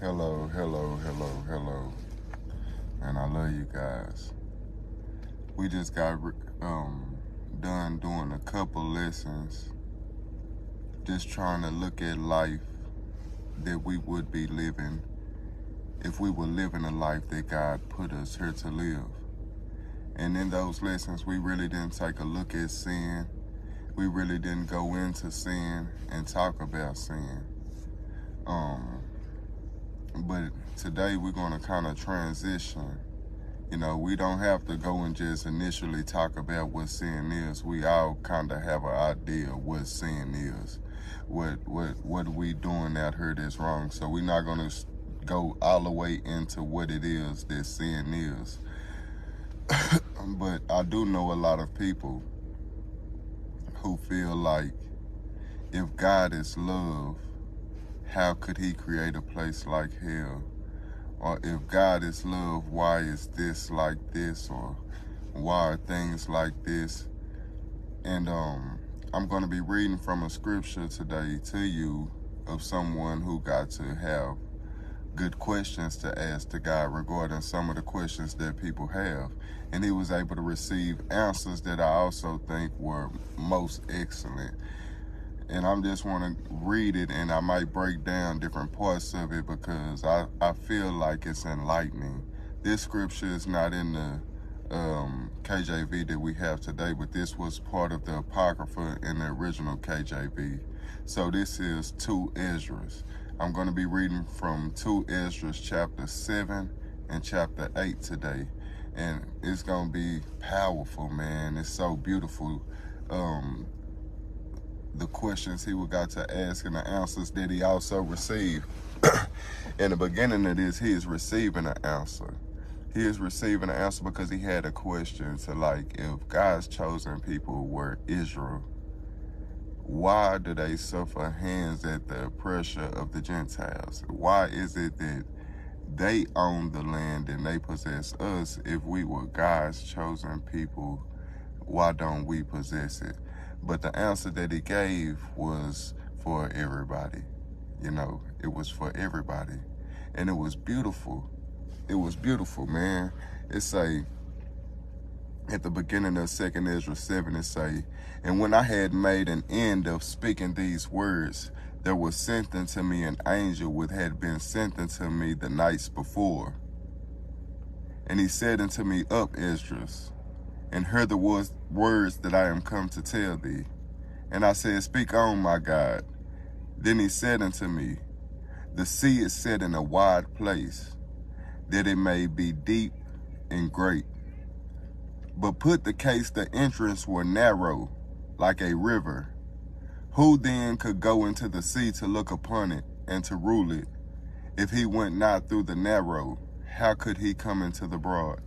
Hello, hello, hello, hello. And I love you guys. We just got done doing a couple lessons, just trying to look at life that we would be living if we were living a life that God put us here to live. And in those lessons, we really didn't take a look at sin. We really didn't go into sin and talk about sin. But today we're going to kind of transition. You know, we don't have to go and just initially talk about what sin is. We all kind of have an idea of what sin is. What are we doing out here that's wrong? So we're not going to go all the way into what it is that sin is. But I do know a lot of people who feel like if God is love, how could he create a place like hell? Or if God is love, why is this like this? Or why are things like this? And I'm going to be reading from a scripture today to you of someone who got to have good questions to ask to God regarding some of the questions that people have. And he was able to receive answers that I also think were most excellent. And I just want to read it, and I might break down different parts of it because I feel like it's enlightening. This scripture is not in the KJV that we have today, but this was part of the Apocrypha in the original KJV. So this is 2 Esdras. I'm going to be reading from 2 Esdras chapter 7 and chapter 8 today. And it's going to be powerful, man. It's so beautiful. The questions he got to ask and the answers that he also received. In the beginning of this, he is receiving an answer. He is receiving an answer because he had a question to, like, if God's chosen people were Israel, why do they suffer hands at the pressure of the Gentiles? Why is it that they own the land and they possess us? If we were God's chosen people, why don't we possess it? But the answer that he gave was for everybody. You know, it was for everybody. And it was beautiful. It was beautiful, man. It say, at the beginning of 2 Esdras 7, it say, and when I had made an end of speaking these words, there was sent unto me an angel which had been sent unto me the nights before. And he said unto me, Up, Esdras, and hear the words that I am come to tell thee. And I said, Speak on, my God. Then he said unto me, The sea is set in a wide place, that it may be deep and great. But put the case the entrance were narrow, like a river. Who then could go into the sea to look upon it and to rule it? If he went not through the narrow, how could he come into the broad?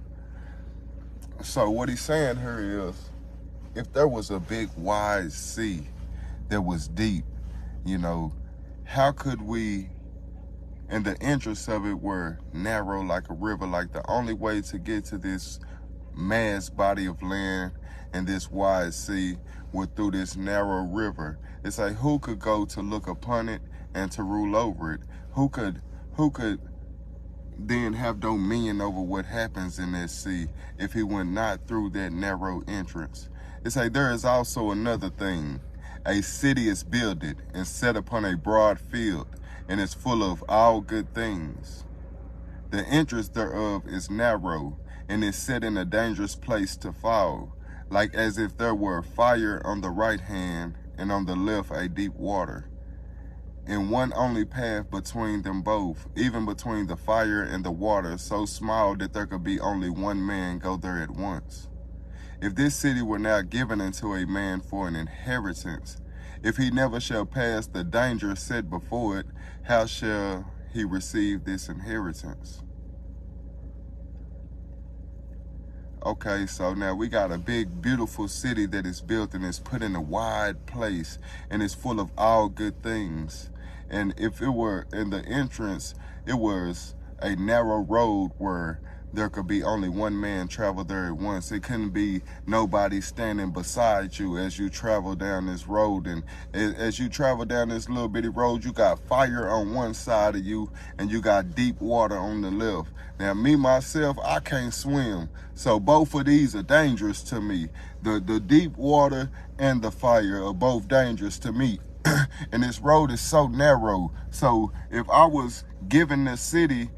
So what he's saying here is, if there was a big wide sea that was deep, you know, how could we, and the entrance of it were narrow like a river, like the only way to get to this mass body of land and this wide sea were through this narrow river. It's like, who could go to look upon it and to rule over it? Who could then have dominion over what happens in that sea if he went not through that narrow entrance? It's like, there is also another thing. A city is builded and set upon a broad field, and is full of all good things. The entrance thereof is narrow, and is set in a dangerous place to fall, like as if there were fire on the right hand, and on the left a deep water. And one only path between them both, even between the fire and the water, so small that there could be only one man go there at once. If this city were now given unto a man for an inheritance, if he never shall pass the danger set before it, how shall he receive this inheritance? Okay, so now we got a big, beautiful city that is built and is put in a wide place and is full of all good things. And if it were in the entrance, it was a narrow road where there could be only one man travel there at once. It couldn't be nobody standing beside you as you travel down this road. And as you travel down this little bitty road, you got fire on one side of you and you got deep water on the left. Now, me, myself, I can't swim. So both of these are dangerous to me. The deep water and the fire are both dangerous to me. And this road is so narrow. So if I was given the city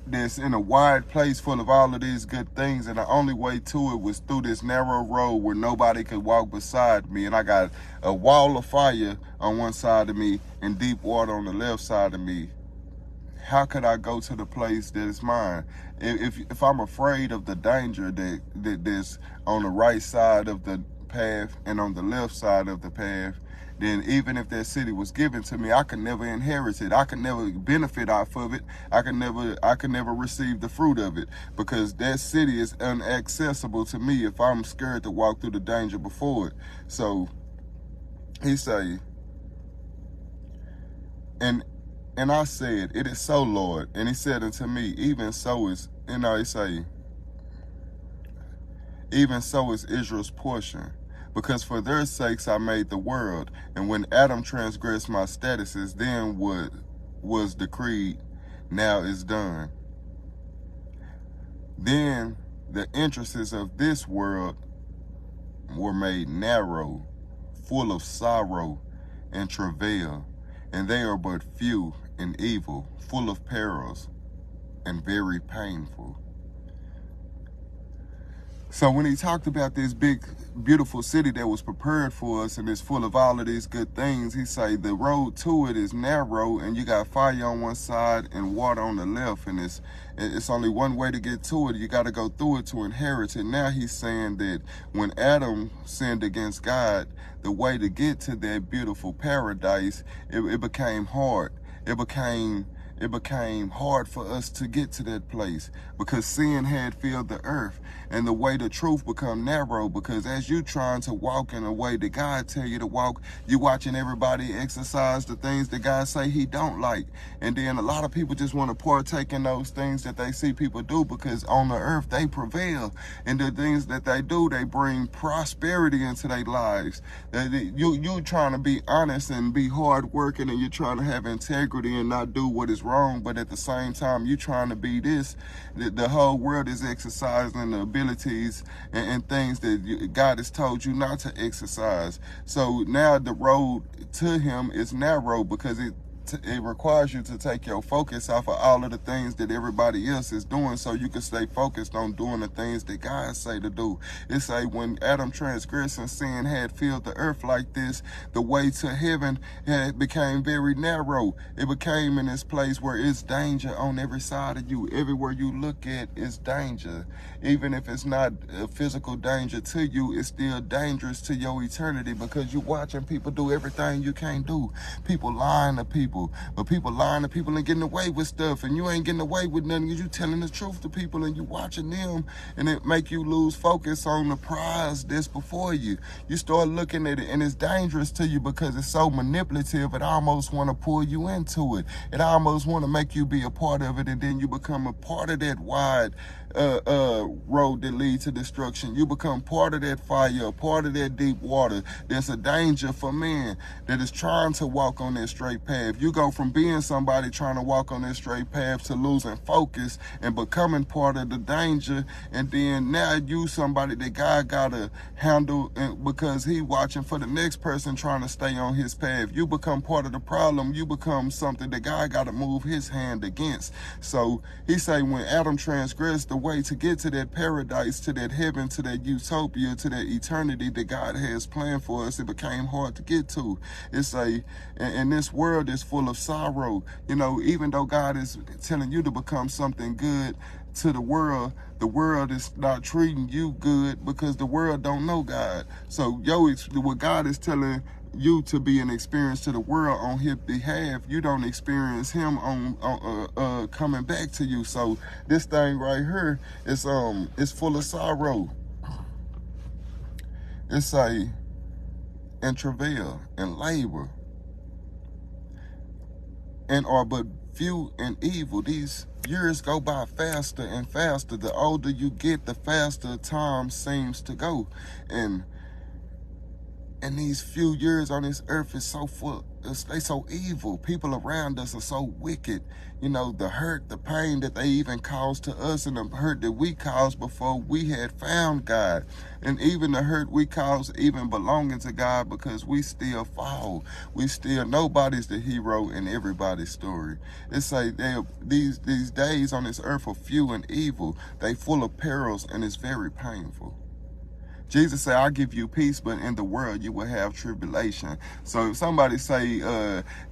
that's in a wide place full of all of these good things, and the only way to it was through this narrow road where nobody could walk beside me, and I got a wall of fire on one side of me and deep water on the left side of me, how could I go to the place that is mine? If I'm afraid of the danger that's on the right side of the path and on the left side of the path, then even if that city was given to me, I could never inherit it. I could never benefit off of it. I could never receive the fruit of it, because that city is inaccessible to me if I'm scared to walk through the danger before it. So he say, and I said, it is so, Lord. And he said unto me, even so is, he say, even so is Israel's portion. Because for their sakes I made the world, and when Adam transgressed my statuses, then what was decreed now is done. Then the entrances of this world were made narrow, full of sorrow and travail, and they are but few and evil, full of perils and very painful. So when he talked about this big, beautiful city that was prepared for us and is full of all of these good things, he say the road to it is narrow and you got fire on one side and water on the left, and it's only one way to get to it. You got to go through it to inherit it. Now he's saying that when Adam sinned against God, the way to get to that beautiful paradise, it became hard. It became hard for us to get to that place because sin had filled the earth, and the way to truth become narrow, because as you trying to walk in a way that God tell you to walk, you watching everybody exercise the things that God say he don't like. And then a lot of people just want to partake in those things that they see people do, because on the earth they prevail, and the things that they do, they bring prosperity into their lives. You trying to be honest and be hard working, and you're trying to have integrity and not do what is wrong, but at the same time you trying to be this. The whole world is exercising the abilities and things that God has told you not to exercise. So now the road to him is narrow, because it requires you to take your focus off of all of the things that everybody else is doing, so you can stay focused on doing the things that God say to do. It say when Adam transgressed and sin had filled the earth like this, the way to heaven became very narrow. It became in this place where it's danger on every side of you. Everywhere you look at is danger. Even if it's not a physical danger to you, it's still dangerous to your eternity, because you're watching people do everything you can't do. People lying to people. But people lying to people and getting away with stuff, and you ain't getting away with nothing because you telling the truth to people and you watching them, and it make you lose focus on the prize that's before you. You start looking at it and it's dangerous to you because it's so manipulative. It almost want to pull you into it. It almost want to make you be a part of it, and then you become a part of that wide road that leads to destruction. You become part of that fire, part of that deep water. There's a danger for man that is trying to walk on that straight path. You go from being somebody trying to walk on that straight path to losing focus and becoming part of the danger, and then now you somebody that God gotta handle because he watching for the next person trying to stay on his path. You become part of the problem. You become something that God gotta move his hand against. So he say when Adam transgressed, the way to get to that paradise, to that heaven, to that utopia, to that eternity that God has planned for us, it became hard to get to. It's and this world is full of sorrow. You know, even though God is telling you to become something good to the world is not treating you good because the world don't know God. So what God is telling you to be an experience to the world on his behalf, you don't experience him on coming back to you. So this thing right here is full of sorrow. It's and travail and labor, and are but few and evil. These Years go by faster and faster. The older you get, the faster time seems to go. And these few years on this earth is so full, they so evil. People around us are so wicked. You know, the hurt, the pain that they even caused to us, and the hurt that we caused before we had found God. And even the hurt we caused even belonging to God, because we still fall. Nobody's the hero in everybody's story. It's like these days on this earth are few and evil. They full of perils, and it's very painful. Jesus said, "I'll give you peace, but in the world you will have tribulation." So if somebody say,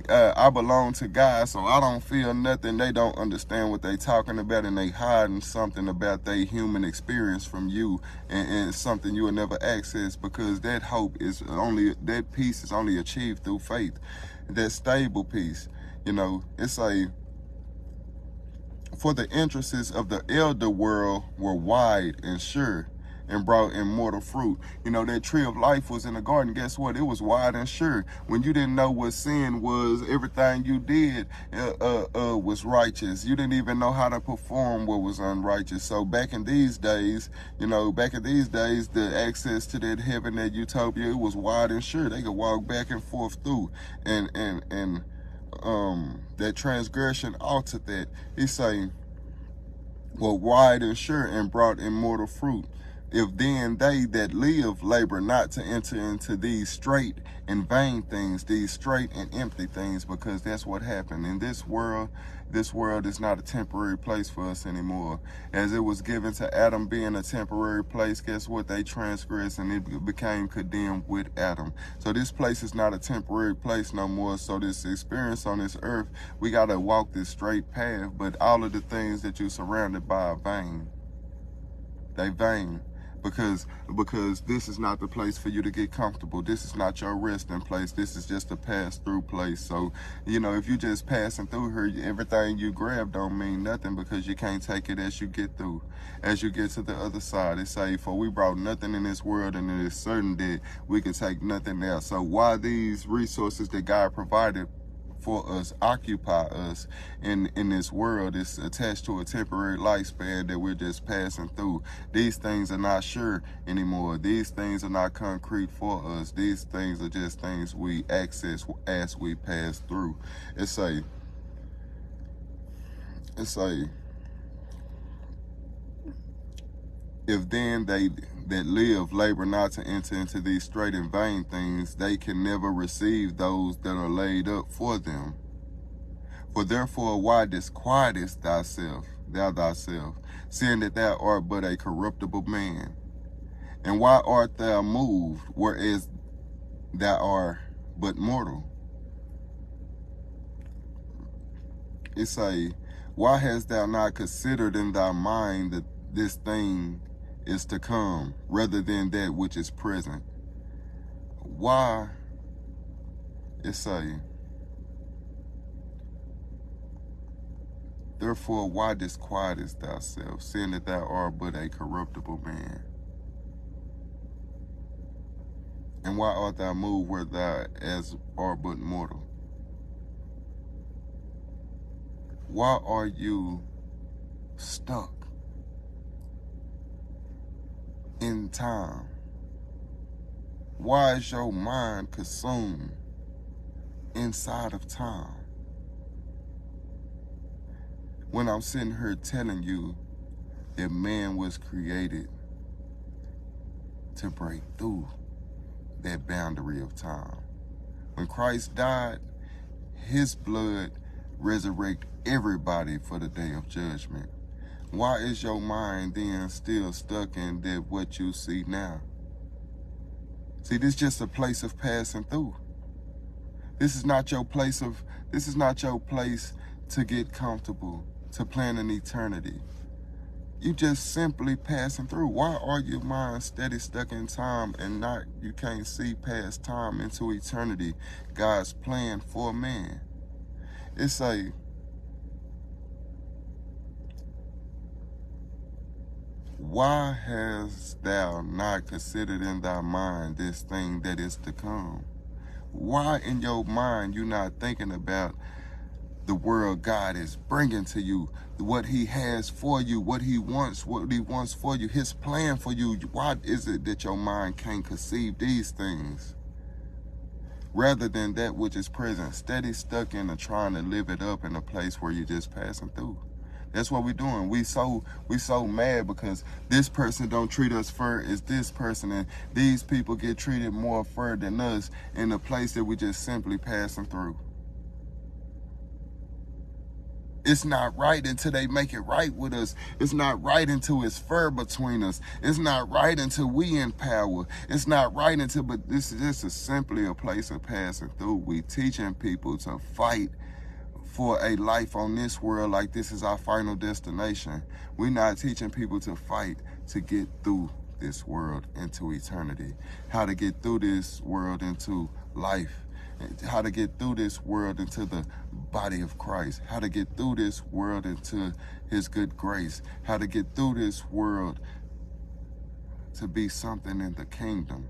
I belong to God, so I don't feel nothing, they don't understand what they talking about, and they hiding something about their human experience from you, and something you will never access, because that that peace is only achieved through faith. That stable peace. You know, it's for the entrances of the elder world were wide and sure, and brought immortal fruit. You know, that tree of life was in the garden. Guess what? It was wide and sure. When you didn't know what sin was, everything you did was righteous. You didn't even know how to perform what was unrighteous. So back in these days, the access to that heaven, that utopia, it was wide and sure. They could walk back and forth through. And that transgression altered that. He's saying, well, wide and sure, and brought immortal fruit. If then they that live labor not to enter into these straight and vain things, these straight and empty things, because that's what happened. In this world is not a temporary place for us anymore. As it was given to Adam being a temporary place, guess what? They transgressed, and it became condemned with Adam. So this place is not a temporary place no more. So this experience on this earth, we got to walk this straight path, but all of the things that you're surrounded by are vain. They vain. Because this is not the place for you to get comfortable. This is not your resting place. This is just a pass-through place. So, you know, if you just passing through here, everything you grab don't mean nothing, because you can't take it as you get through. As you get to the other side, it say, "For we brought nothing in this world, and it is certain that we can take nothing else." So why these resources that God provided for us occupy us in this world is attached to a temporary lifespan that we're just passing through. These things are not sure anymore. These things are not concrete for us. These things are just things we access as we pass through. It's a if then they that live labor not to enter into these straight and vain things, they can never receive those that are laid up for them. For therefore, why disquietest thou thyself, seeing that thou art but a corruptible man? And why art thou moved, whereas thou art but mortal? It why hast thou not considered in thy mind that this thing is to come, rather than that which is present? Why? Therefore, why disquietest thyself, seeing that thou art but a corruptible man? And why art thou moved where thou art but mortal? Why are you stuck in time? Why is your mind consumed inside of time? When I'm sitting here telling you that man was created to break through that boundary of time. When Christ died, his blood resurrected everybody for the day of judgment. Why is your mind then still stuck in that what you see now? See, this is just a place of passing through. This is not your place to get comfortable, to plan an eternity. You just simply passing through. Why are your mind steady stuck in time, and you can't see past time into eternity, God's plan for man? It's why hast thou not considered in thy mind this thing that is to come? Why in your mind you not thinking about the world God is bringing to you, what he has for you, what he wants for you, his plan for you. Why is it that your mind can't conceive these things? Rather than that which is present, steady stuck in trying to live it up in a place where you're just passing through. That's what we're doing. We so mad because this person don't treat us fair as this person, and these people get treated more fair than us in a place that we just simply passing through. It's not right until they make it right with us. It's not right until it's fair between us. It's not right until we in power. It's not right until, but this is simply a place of passing through. We teaching people to fight for a life on this world like this is our final destination. We're not teaching people to fight to get through this world into eternity. How to get through this world into life. How to get through this world into the body of Christ. How to get through this world into his good grace. How to get through this world to be something in the kingdom.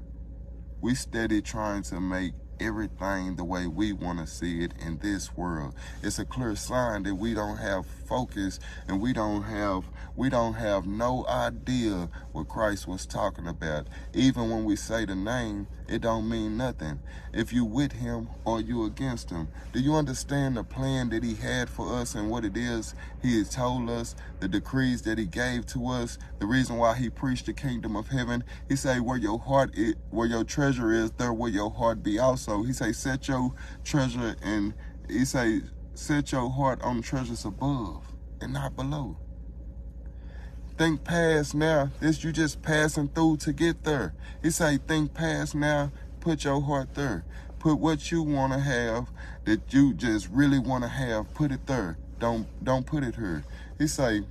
We steady trying to make everything the way we want to see it in this world. It's a clear sign that we don't have focus, and we don't have no idea what Christ was talking about. Even when we say the name, it don't mean nothing if you with him or you against him. Do you understand the plan that he had for us and what it is he has told us, the decrees that he gave to us, the reason why he preached the kingdom of heaven? He say, where your heart is, where your treasure is, there will your heart be also. He say, set your treasure, and he say, set your heart on treasures above and not below. Think past now. This you just passing through to get there. He say, think past now. Put your heart there. Put what you want to have, that you just really want to have. Put it there. Don't put it here. He say,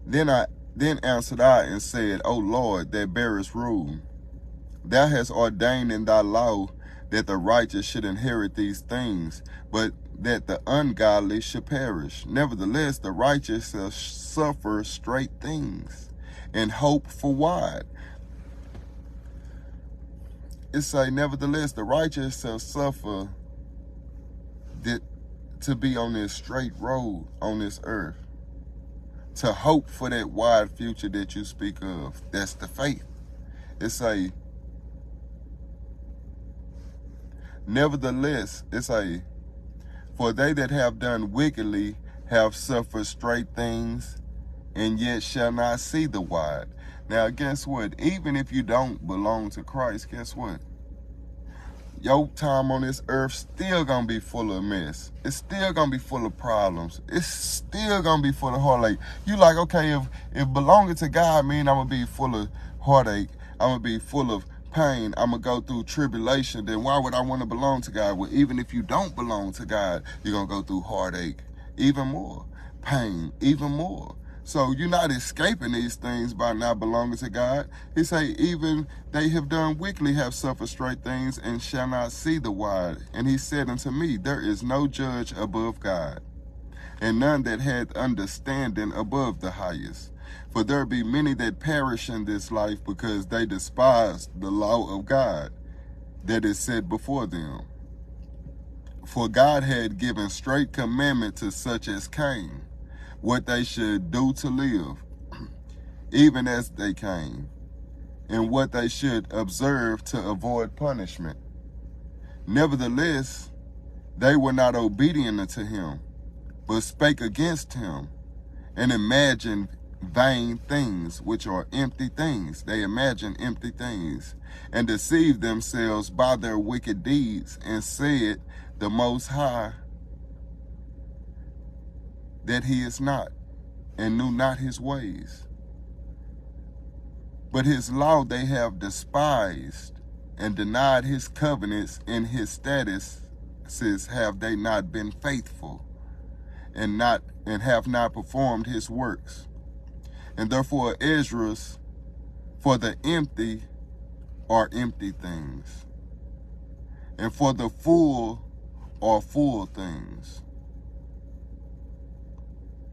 then answered I and said, O Lord, that bearest rule, thou hast ordained in thy law that the righteous should inherit these things, but that the ungodly should perish. Nevertheless, the righteous shall suffer straight things, and hope for what? It say, nevertheless, the righteous shall suffer to be on this straight road on this earth, to hope for that wide future that you speak of. That's the faith. It say, nevertheless, it say, for they that have done wickedly have suffered straight things, and yet shall not see the wide. Now, guess what? Even if you don't belong to Christ, guess what? Your time on this earth still gonna be full of mess. It's still gonna be full of problems. It's still gonna be full of heartache. You like, okay, if belonging to God mean I'm gonna be full of heartache, I'm gonna be full of pain, I'm gonna go through tribulation, then why would I want to belong to God? Well, even if you don't belong to God, you're gonna go through heartache, even more, pain, even more. So you're not escaping these things by not belonging to God. He say, even they have done wickedly have suffered straight things, and shall not see the wide. And he said unto me, there is no judge above God, and none that hath understanding above the highest. For there be many that perish in this life, because they despise the law of God that is set before them. For God had given straight commandment to such as came, what they should do to live, even as they came, and what they should observe to avoid punishment. Nevertheless, they were not obedient unto him, but spake against him, and imagined vain things, which are empty things. They imagine empty things, and deceived themselves by their wicked deeds, and said, the Most High, that he is not, and knew not his ways. But his law they have despised, and denied his covenants. In his statuses have they not been faithful, and have not performed his works. And therefore Esdras, for the empty are empty things, and for the full are full things.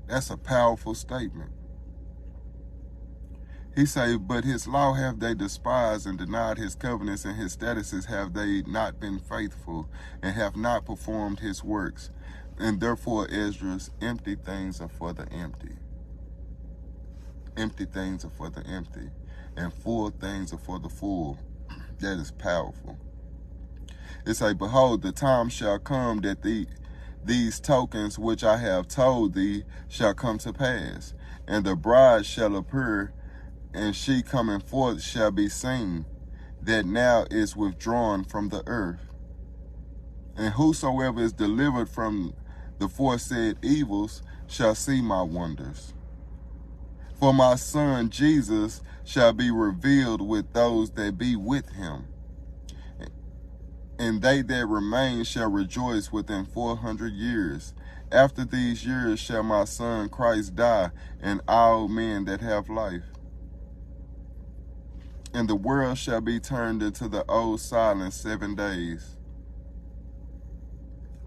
That's a powerful statement. He say, but his law have they despised and denied his covenants, and his statutes have they not been faithful, and have not performed his works. And therefore, Esdras, empty things are for the empty. Empty things are for the empty, and full things are for the full. That is powerful. It say, behold, the time shall come that these tokens which I have told thee shall come to pass, and the bride shall appear, and she coming forth shall be seen, that now is withdrawn from the earth. And whosoever is delivered from the foresaid evils shall see my wonders. For my son Jesus shall be revealed with those that be with him, and they that remain shall rejoice within 400 years. After these years shall my son Christ die, and all men that have life. And the world shall be turned into the old silence 7 days,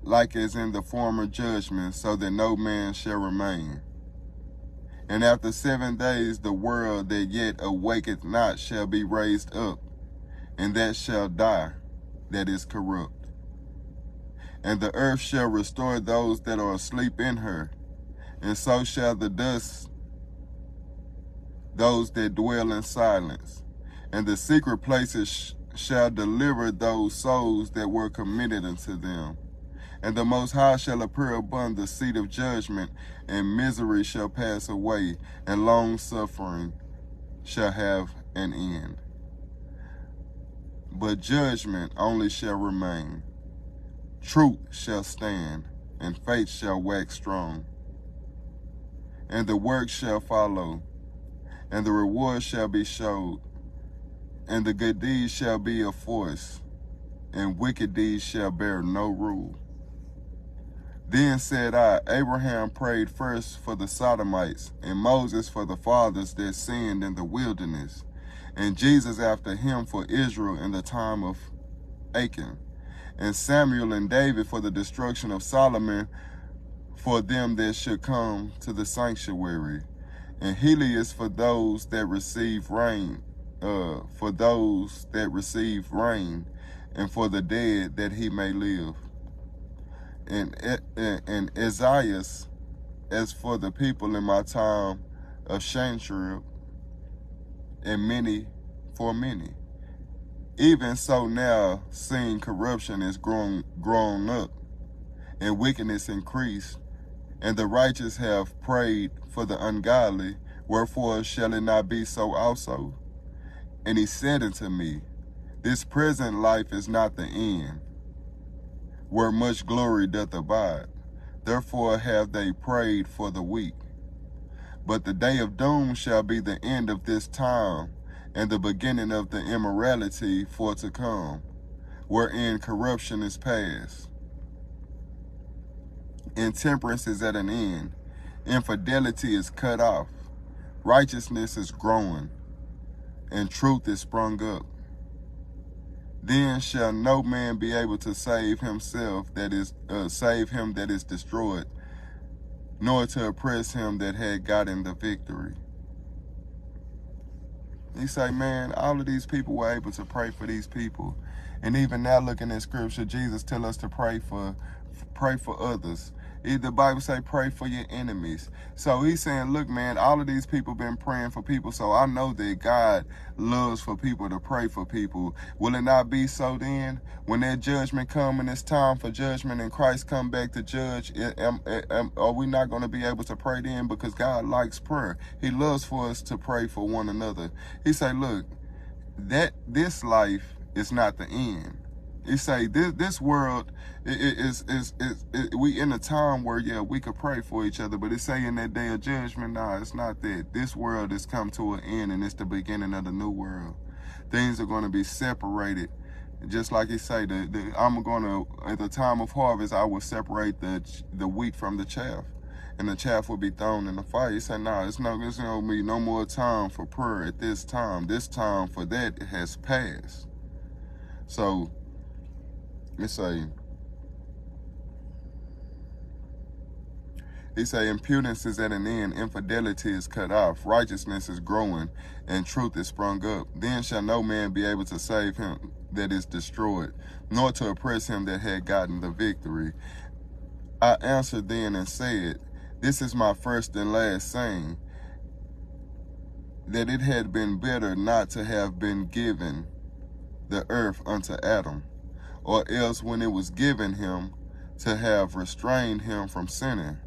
like as in the former judgment, so that no man shall remain. And after 7 days the world that yet awaketh not shall be raised up, and that shall die, that is corrupt. And the earth shall restore those that are asleep in her, and so shall the dust those that dwell in silence. And the secret places shall deliver those souls that were committed unto them. And the Most High shall appear upon the seat of judgment, and misery shall pass away, and long suffering shall have an end. But judgment only shall remain. Truth shall stand, and faith shall wax strong. And the work shall follow, and the reward shall be showed, and the good deeds shall be of force, and wicked deeds shall bear no rule. Then said I, Abraham prayed first for the Sodomites, and Moses for the fathers that sinned in the wilderness, and Jesus after him for Israel in the time of Achan, and Samuel and David for the destruction of Solomon, for them that should come to the sanctuary, and Helios for those that receive rain, and for the dead that he may live. And Esdras as for the people in my time of Shanshurib, and many for many. Even so now, seeing corruption is grown up, and wickedness increased, and the righteous have prayed for the ungodly, wherefore shall it not be so also? And he said unto me, this present life is not the end, where much glory doth abide. Therefore have they prayed for the weak. But the day of doom shall be the end of this time, and the beginning of the immorality for to come, wherein corruption is past. Intemperance is at an end. Infidelity is cut off. Righteousness is growing, and truth is sprung up. Then shall no man be able to save himself save him that is destroyed, nor to oppress him that had gotten the victory. He say, man, all of these people were able to pray for these people. And even now, looking at scripture, Jesus tell us to pray for others. The Bible say pray for your enemies. So he's saying, look, man, all of these people been praying for people. So I know that God loves for people to pray for people. Will it not be so then? When that judgment come and it's time for judgment and Christ come back to judge, are we not going to be able to pray then? Because God likes prayer. He loves for us to pray for one another. He say, look, that this life is not the end. He say this world we in a time where, yeah, we could pray for each other, but it's saying that day of judgment, nah, it's not that. This world has come to an end, and it's the beginning of the new world. Things are going to be separated. Just like he say, I'm going to, at the time of harvest, I will separate the wheat from the chaff, and the chaff will be thrown in the fire. He said, nah, it's going to be no more time for prayer at this time. This time for that has passed. So, He say, impudence is at an end, infidelity is cut off, righteousness is growing, and truth is sprung up. Then shall no man be able to save him that is destroyed, nor to oppress him that had gotten the victory. I answered then and said, this is my first and last saying, that it had been better not to have been given the earth unto Adam, or else when it was given him, to have restrained him from sinning.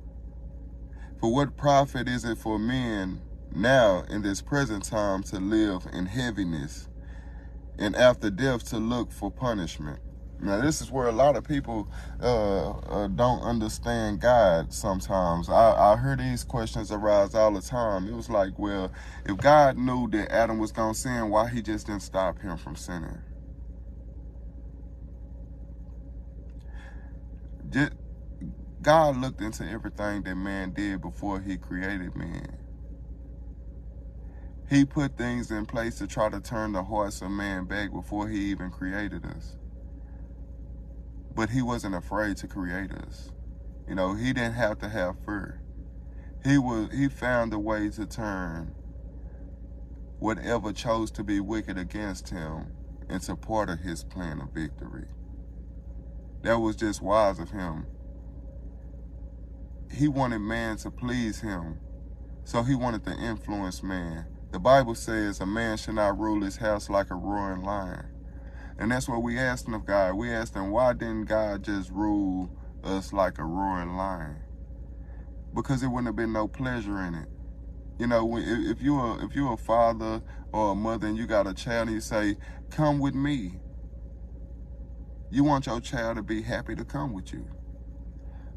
For what profit is it for men now in this present time to live in heaviness, and after death to look for punishment? Now, this is where a lot of people don't understand God sometimes. I hear these questions arise all the time. It was like, well, if God knew that Adam was going to sin, why he just didn't stop him from sinning? God looked into everything that man did before he created man. He put things in place to try to turn the hearts of man back before he even created us. But he wasn't afraid to create us. You know, he didn't have to have fear. He found a way to turn whatever chose to be wicked against him into part of his plan of victory. That was just wise of him. He wanted man to please him, so he wanted to influence man. The Bible says a man should not rule his house like a roaring lion. And that's what we asking of God. We asked him, why didn't God just rule us like a roaring lion? Because it wouldn't have been no pleasure in it. You know, if you're a father or a mother and you got a child and you say, come with me, you want your child to be happy to come with you.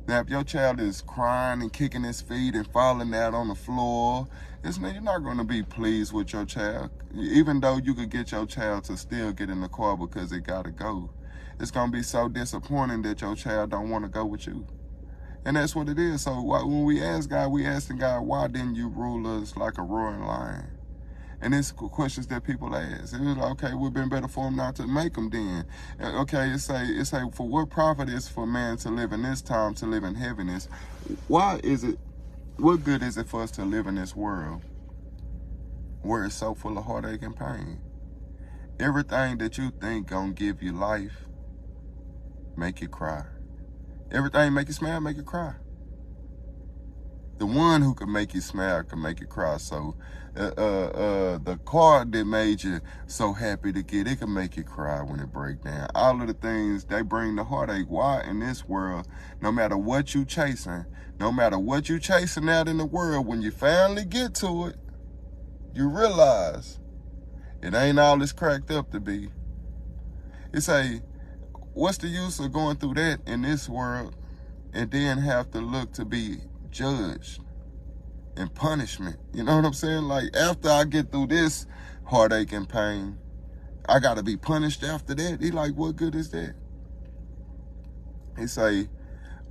Now, if your child is crying and kicking his feet and falling out on the floor, you're not going to be pleased with your child. Even though you could get your child to still get in the car because it got to go. It's going to be so disappointing that your child don't want to go with you. And that's what it is. So when we ask God, we asking God, why didn't you rule us like a roaring lion? And it's questions that people ask. It was like, okay, it would have been better for him not to make them then. Okay, it's say, for what profit is for man to live in this time, to live in heaviness? What good is it for us to live in this world where it's so full of heartache and pain? Everything that you think gonna give you life, make you cry. Everything make you smile, make you cry. The one who can make you smile can make you cry. So the car that made you so happy to get, it can make you cry when it breaks down. All of the things, they bring the heartache. Why in this world, no matter what you chasing out in the world, when you finally get to it, you realize it ain't all it's cracked up to be. It's what's the use of going through that in this world and then have to look to be judged and punishment? You know what I'm saying? Like, after I get through this heartache and pain, I got to be punished after that. He like, what good is that? He say,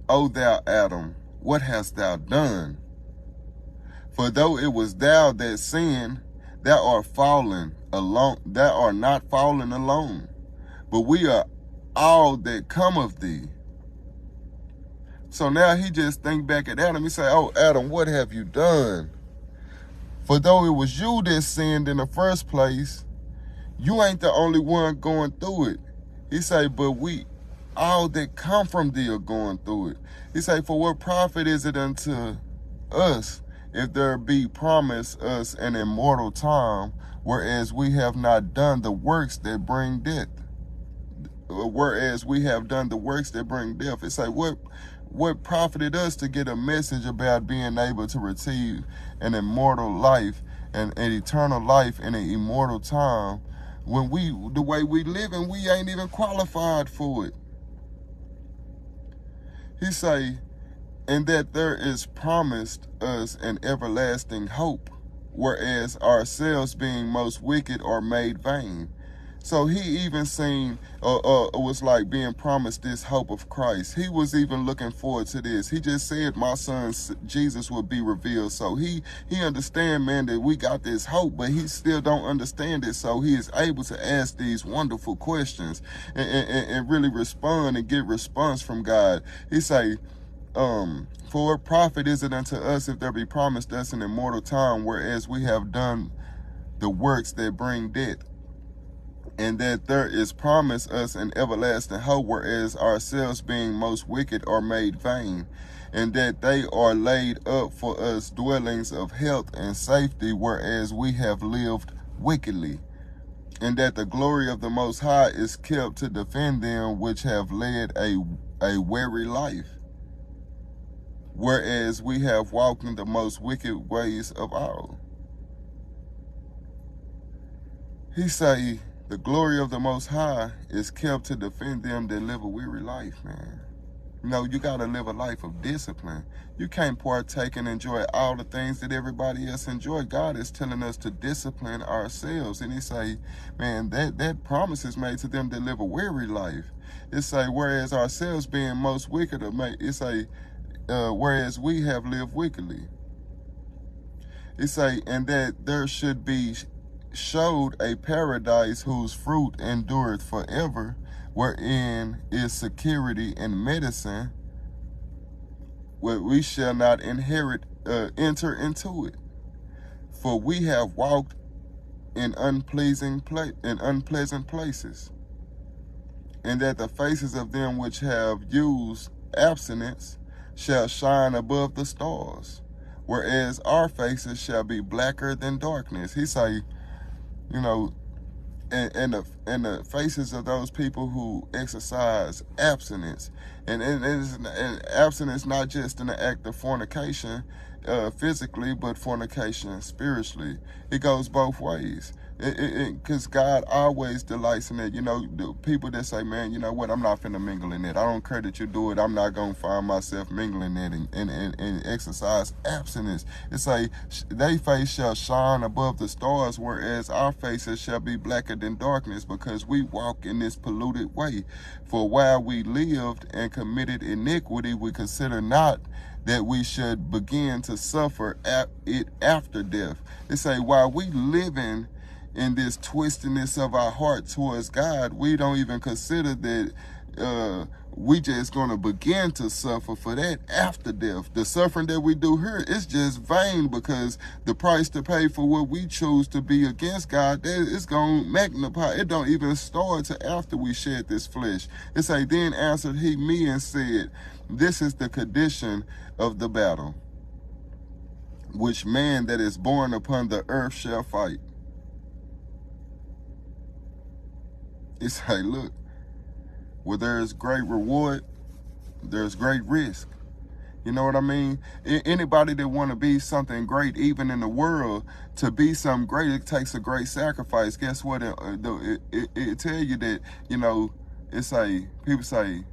O thou Adam, what hast thou done? For though it was thou that sinned, thou art fallen alone. Thou art not fallen alone, but we are all that come of thee. So now he just think back at Adam. He say, oh, Adam, what have you done? For though it was you that sinned in the first place, you ain't the only one going through it. He say, but we, all that come from thee, are going through it. He say, for what profit is it unto us if there be promised us an immortal time, whereas we have not done the works that bring death? Whereas we have done the works that bring death. It's like, what profited us to get a message about being able to receive an immortal life and an eternal life in an immortal time, when the way we live and we ain't even qualified for it? He say, and that there is promised us an everlasting hope, whereas ourselves being most wicked are made vain. So he even seen, was like being promised this hope of Christ. He was even looking forward to this. He just said, my son Jesus will be revealed. So he understand, man, that we got this hope, but he still don't understand it. So he is able to ask these wonderful questions and really respond and get response from God. He say, For what profit is it unto us if there be promised us an immortal time, whereas we have done the works that bring death? And that there is promised us an everlasting hope, whereas ourselves being most wicked are made vain, and that they are laid up for us dwellings of health and safety, whereas we have lived wickedly. And that the glory of the Most High is kept to defend them which have led a weary life, whereas we have walked in the most wicked ways of all. He say, the glory of the Most High is kept to defend them that live a weary life, man. You know, you got to live a life of discipline. You can't partake and enjoy all the things that everybody else enjoy. God is telling us to discipline ourselves. And he say, man, that promise is made to them that live a weary life. It say, whereas ourselves being most wicked, it say, whereas we have lived wickedly. It say, and that there should be showed a paradise whose fruit endureth forever, wherein is security and medicine, where we shall not enter into it. For we have walked in unpleasant places, and that the faces of them which have used abstinence shall shine above the stars, whereas our faces shall be blacker than darkness. He say, you know, and the faces of those people who exercise abstinence, and abstinence not just in the act of fornication physically, but fornication spiritually. It goes both ways. Because God always delights in it. You know, the people that say, man, you know what, I'm not finna mingle in it. I don't care that you do it. I'm not going to find myself mingling in it and exercise abstinence. It's like, their face shall shine above the stars, whereas our faces shall be blacker than darkness, because we walk in this polluted way. For while we lived and committed iniquity, we consider not that we should begin to suffer it after death. They say, while we living in this twistiness of our heart towards God, we don't even consider that we just going to begin to suffer for that after death. The suffering that we do here is just vain, because the price to pay for what we choose to be against God, that is going to magnify. It don't even start till after we shed this flesh. It say, then answered he me and said, this is the condition of the battle, which man that is born upon the earth shall fight. It's like, look, where there is great reward, there's great risk. You know what I mean? Anybody that want to be something great, even in the world, to be something great, it takes a great sacrifice. Guess what? It tell you that, you know, it's like, people say,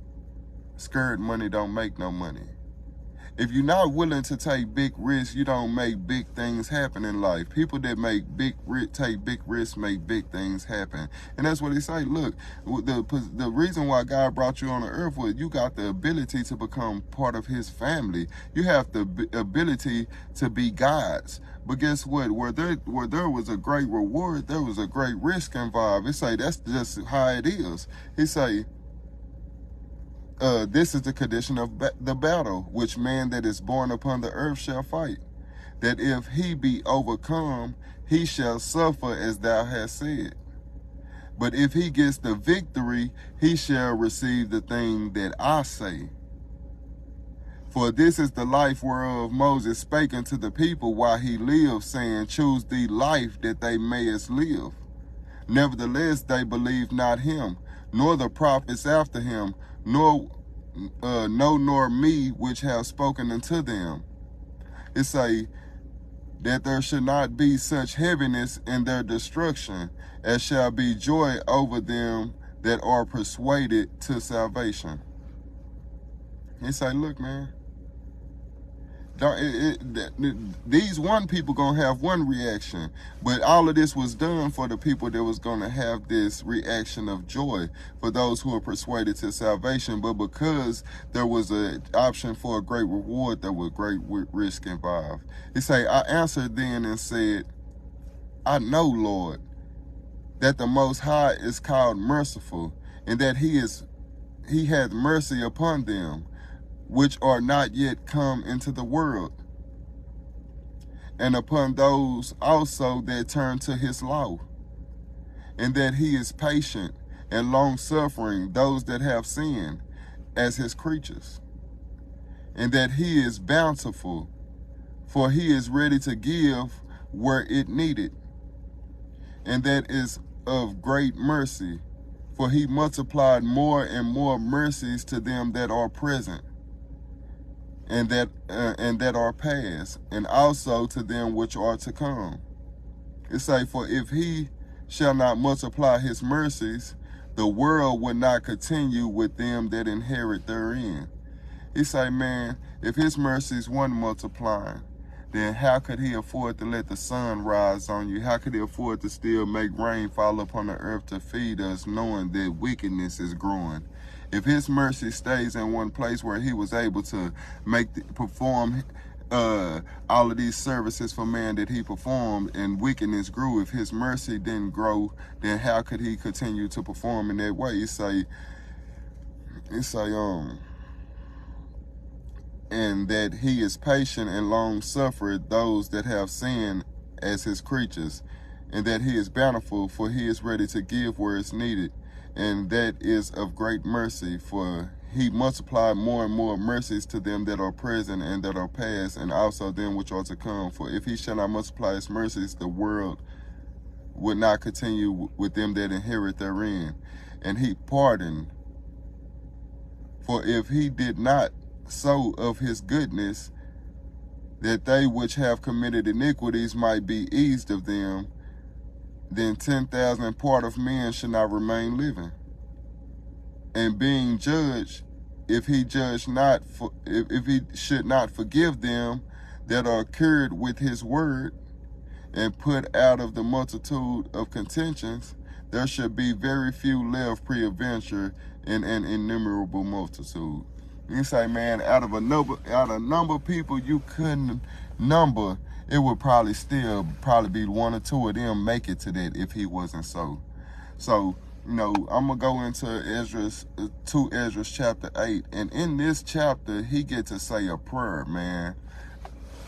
scared money don't make no money. If you're not willing to take big risks, you don't make big things happen in life. People that take big risks make big things happen. And that's what he say. Look, the reason why God brought you on the earth was you got the ability to become part of his family. You have the ability to be God's. But guess what? Where there was a great reward, there was a great risk involved. He say that's just how it is. He say, this is the condition of the battle, which man that is born upon the earth shall fight. That if he be overcome, he shall suffer as thou hast said. But if he gets the victory, he shall receive the thing that I say. For this is the life whereof Moses spake unto the people while he lived, saying, choose thee life that they mayest live. Nevertheless, they believed not him, nor the prophets after him, nor me which have spoken unto them. It say that there should not be such heaviness in their destruction, as shall be joy over them that are persuaded to salvation. He say, look, man, these one people gonna have one reaction, but all of this was done for the people that was gonna have this reaction of joy, for those who are persuaded to salvation. But because there was an option for a great reward, there was great risk involved. He say, I answered then and said, I know, Lord, that the Most High is called merciful, and that he hath mercy upon them. which are not yet come into the world, and upon those also that turn to his law, and that he is patient and long-suffering those that have sinned as his creatures, and that he is bountiful, for he is ready to give where it needed, and that is of great mercy, for he multiplied more and more mercies to them that are present, and that are past, and also to them which are to come. It say, for if he shall not multiply his mercies, the world would not continue with them that inherit therein. He say, man, if his mercies weren't multiplying, then how could he afford to let the sun rise on you? How could he afford to still make rain fall upon the earth to feed us, knowing that wickedness is growing? If his mercy stays in one place where he was able to perform all of these services for man that he performed, and wickedness grew, if his mercy didn't grow, then how could he continue to perform in that way? He say, and that he is patient and long-suffering those that have sinned as his creatures, and that he is bountiful, for he is ready to give where it's needed, and that is of great mercy, for he multiplied more and more mercies to them that are present and that are past, and also them which are to come. For if he shall not multiply his mercies, the world would not continue with them that inherit therein. And he pardoned, for if he did not so of his goodness, that they which have committed iniquities might be eased of them, then 10,000 part of men should not remain living. And being judged, if he judge not, if he should not forgive them that are cured with his word, and put out of the multitude of contentions, there should be very few left peradventure in an innumerable multitude. You say, man, out of a number of people you couldn't number, it would probably be one or two of them make it to that if he wasn't so. So, you know, I'm gonna go into Esdras, 2 Esdras chapter 8, and in this chapter he get to say a prayer, man,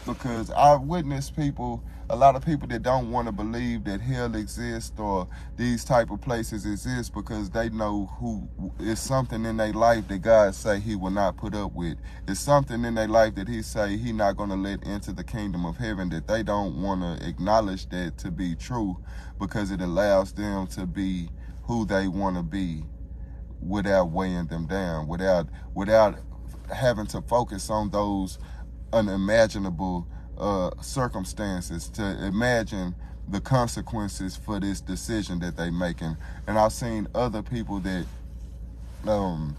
because I've witnessed people, a lot of people that don't want to believe that hell exists or these type of places exist, because they know who is something in their life that God say he will not put up with. It's something in their life that he say he not going to let into the kingdom of heaven, that they don't want to acknowledge that to be true, because it allows them to be who they want to be without weighing them down, without having to focus on those unimaginable circumstances, to imagine the consequences for this decision that they making. And I've seen other people that don't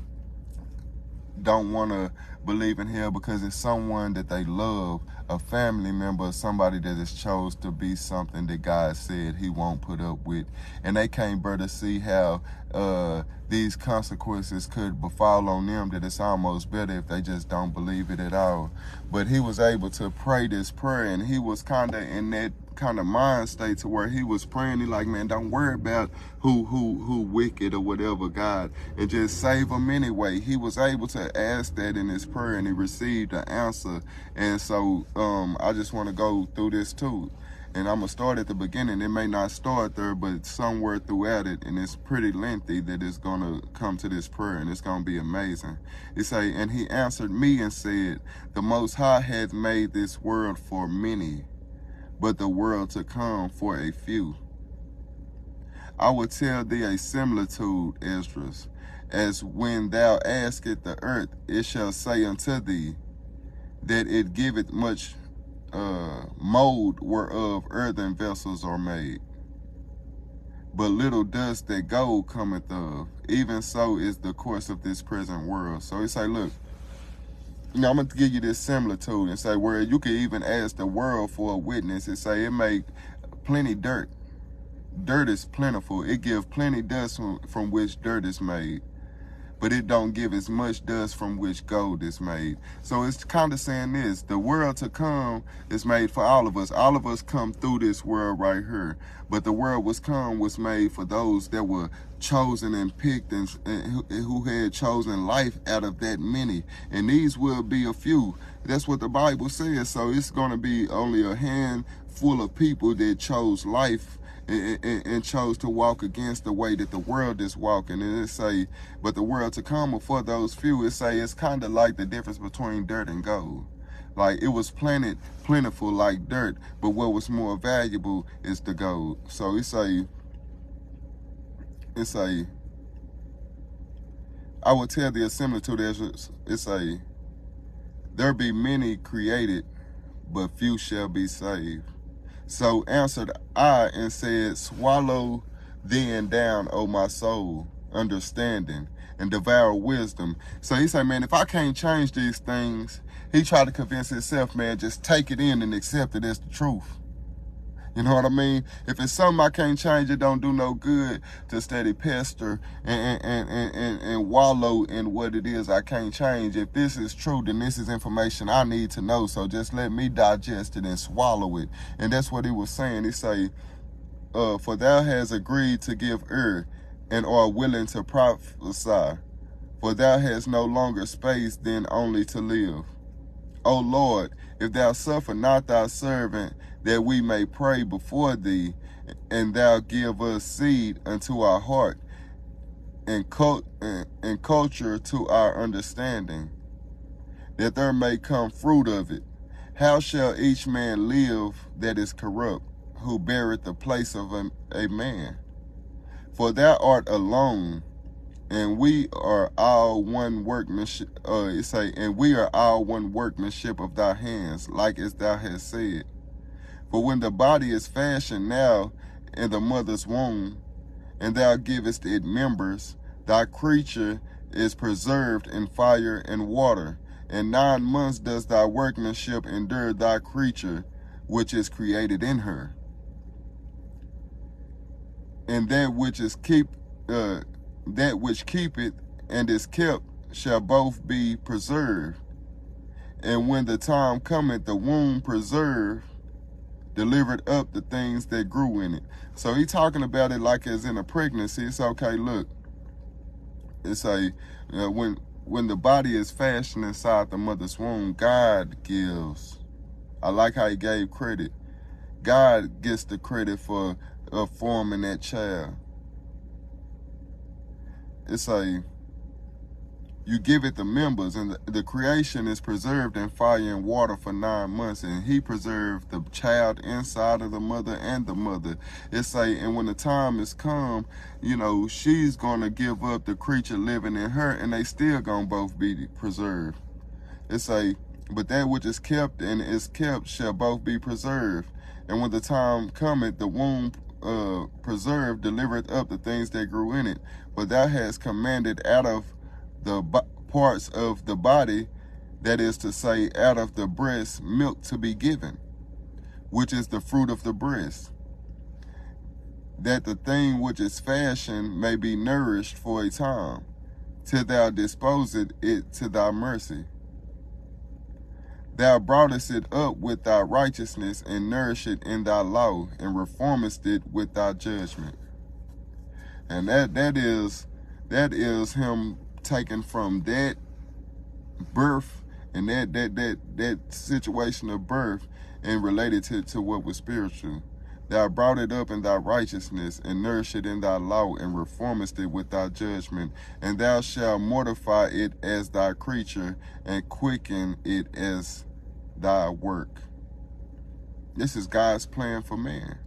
want to believe in hell because it's someone that they love, a family member, somebody that is chose to be something that God said he won't put up with. And they can't bear to see how these consequences could befall on them, that it's almost better if they just don't believe it at all. But he was able to pray this prayer, and he was kind of in that kind of mind state to where he was praying. He like, man, don't worry about who wicked or whatever, God, and just save them anyway. He was able to ask that in his prayer, and he received an answer. And so I just want to go through this too. And I'm going to start at the beginning. It may not start there, but somewhere throughout it, and it's pretty lengthy, that it's going to come to this prayer, and it's going to be amazing. It say, and he answered me and said, the Most High hath made this world for many, but the world to come for a few. I will tell thee a similitude, Esdras, as when thou askest the earth, it shall say unto thee, that it giveth much mold whereof earthen vessels are made. But little dust that gold cometh of, even so is the course of this present world. So he say, look, I'm going to give you this similitude and say, where you can even ask the world for a witness. It say it make plenty dirt. Dirt is plentiful. It give plenty dust from which dirt is made. but it don't give as much dust from which gold is made. So it's kind of saying this: the world to come is made for all of us. All of us come through this world right here, but the world was made for those that were chosen and picked, and who had chosen life out of that many. And these will be a few. That's what the Bible says. So it's going to be only a handful of people that chose life and chose to walk against the way that the world is walking. And it say, but the world to come are for those few. It say it's kind of like the difference between dirt and gold. Like it was planted plentiful like dirt, but what was more valuable is the gold. So it say, I will tell the assembly to the, it say, there be many created, but few shall be saved. So answered I and said, swallow then down, O my soul, understanding, and devour wisdom. So he said, man, if I can't change these things, he tried to convince himself, man, just take it in and accept it as the truth. You know what I mean? If it's something I can't change, it don't do no good to steady pester and wallow in what it is I can't change. If this is true, then this is information I need to know. So just let me digest it and swallow it. And that's what he was saying. He say, for thou hast agreed to give ear and are willing to prophesy. For thou hast no longer space than only to live. O Lord, if thou suffer not thy servant, that we may pray before thee, and thou give us seed unto our heart, and culture to our understanding, that there may come fruit of it. How shall each man live that is corrupt, who beareth the place of a man? For thou art alone, and we are all one workmanship. And we are all one workmanship of thy hands, like as thou hast said. For when the body is fashioned now in the mother's womb, and thou givest it members, thy creature is preserved in fire and water. And 9 months does thy workmanship endure thy creature, which is created in her. And that which keepeth and is kept shall both be preserved. And when the time cometh, the womb preserved, delivered up the things that grew in it. So he talking about it like as in a pregnancy. It's okay, look. It's when the body is fashioned inside the mother's womb, God gives. I like how he gave credit. God gets the credit for forming that child. It's you give it the members, and the creation is preserved in fire and water for 9 months, and he preserved the child inside of the mother and the mother. It's and when the time is come, you know, she's gonna give up the creature living in her, and they still gonna both be preserved. It's but that which is kept and is kept shall both be preserved. And when the time cometh, the womb preserved, delivered up the things that grew in it. But thou hast commanded out of the parts of the body, that is to say, out of the breast, milk to be given, which is the fruit of the breast, that the thing which is fashioned may be nourished for a time, till thou disposest it to thy mercy. Thou broughtest it up with thy righteousness, and nourished it in thy law, and reformest it with thy judgment. And that is him taken from that birth and that situation of birth and related to what was spiritual. Thou brought it up in thy righteousness, and nourished it in thy law, and reformest it with thy judgment. And thou shalt mortify it as thy creature, and quicken it as thy work. This is God's plan for man.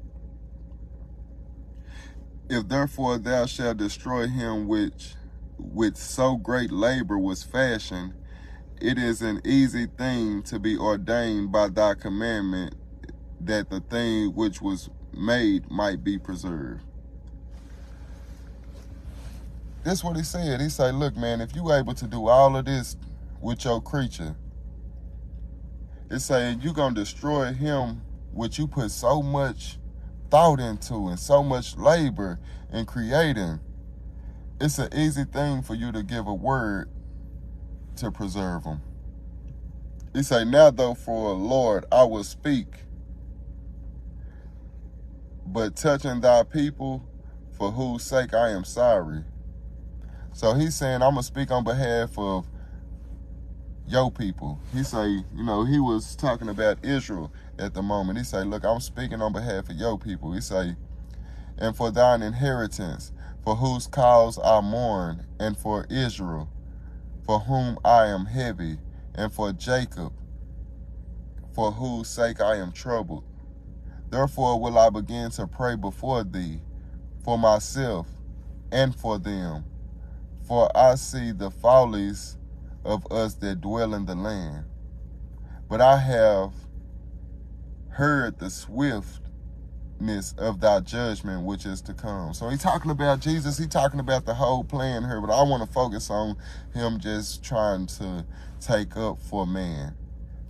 If therefore thou shalt destroy him which with so great labor was fashioned, it is an easy thing to be ordained by thy commandment, that the thing which was made might be preserved. That's what he said. He said, look, man, if you able to do all of this with your creature, it's saying you're going to destroy him which you put so much thought into and so much labor in creating. It's an easy thing for you to give a word to preserve them. He say, now though for Lord, I will speak, but touching thy people, for whose sake I am sorry. So he's saying, I'm going to speak on behalf of your people. He say, he was talking about Israel at the moment. He say, look, I'm speaking on behalf of your people. He say, and for thine inheritance, for whose cause I mourn, and for Israel, for whom I am heavy, and for Jacob, for whose sake I am troubled. Therefore will I begin to pray before thee, for myself and for them. For I see the follies of us that dwell in the land. But I have heard the swiftness of thy judgment which is to come. So he's talking about Jesus. He's talking about the whole plan here. But I want to focus on him just trying to take up for man.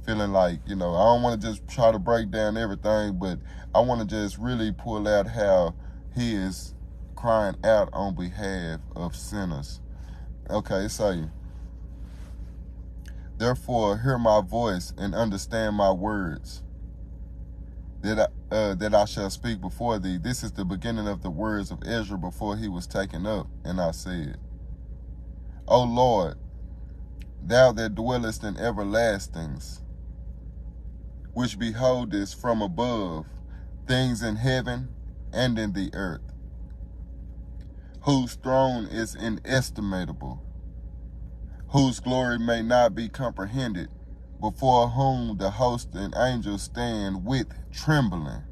Feeling like, I don't want to just try to break down everything, but I want to just really pull out how he is crying out on behalf of sinners. Okay, so therefore hear my voice and understand my words, that I shall speak before thee. This is the beginning of the words of Esdras before he was taken up. And I said, O Lord, thou that dwellest in everlastings, which beholdest from above things in heaven and in the earth, whose throne is inestimable, whose glory may not be comprehended, before whom the host and angels stand with trembling,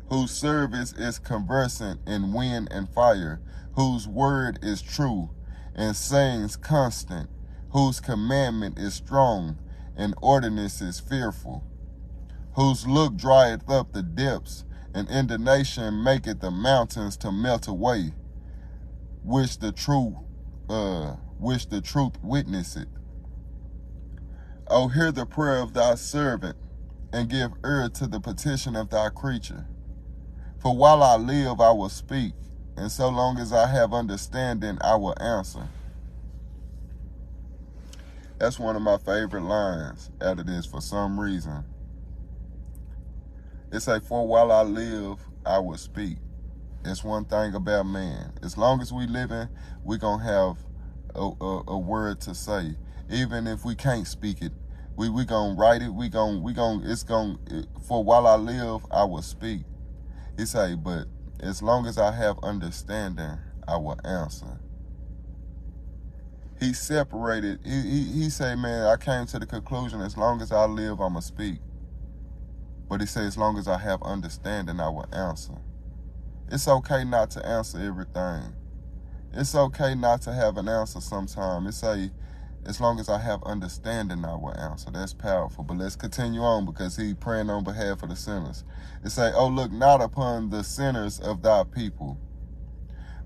whose service is conversant in wind and fire, whose word is true and sayings constant, whose commandment is strong and ordinance is fearful, whose look drieth up the depths, and indignation maketh the mountains to melt away, which the truth witnesseth. O hear the prayer of thy servant, and give ear to the petition of thy creature. For while I live, I will speak, and so long as I have understanding, I will answer. That's one of my favorite lines out of this for some reason. It's like, for while I live, I will speak. It's one thing about man. As long as we living, we gonna have a word to say. Even if we can't speak it, we gonna write it. For while I live, I will speak. He say, but as long as I have understanding, I will answer. He separated. He say, man, I came to the conclusion, as long as I live, I'ma speak. But he says, as long as I have understanding, I will answer. It's okay not to answer everything. It's okay not to have an answer sometime. It say, as long as I have understanding, I will answer. That's powerful. But let's continue on, because he praying on behalf of the sinners. It say, oh, look not upon the sinners of thy people,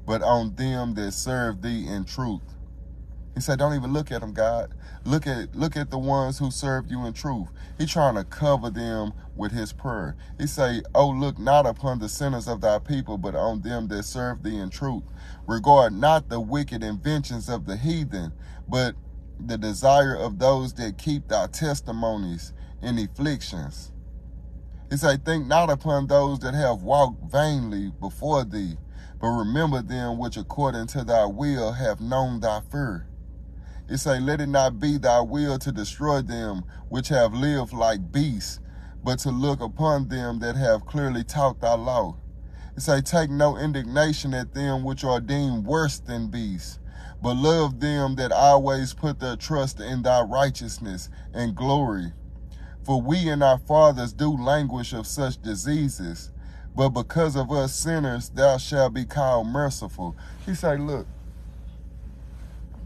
but on them that serve thee in truth. He said, don't even look at them, God. Look at the ones who serve you in truth. He's trying to cover them with his prayer. He say, oh, look not upon the sinners of thy people, but on them that serve thee in truth. Regard not the wicked inventions of the heathen, but the desire of those that keep thy testimonies in afflictions. He say, think not upon those that have walked vainly before thee, but remember them which according to thy will have known thy fear. It say, let it not be thy will to destroy them which have lived like beasts, but to look upon them that have clearly taught thy law. It say, take no indignation at them which are deemed worse than beasts, but love them that always put their trust in thy righteousness and glory. For we and our fathers do languish of such diseases, but because of us sinners, thou shalt be called merciful. He say, look,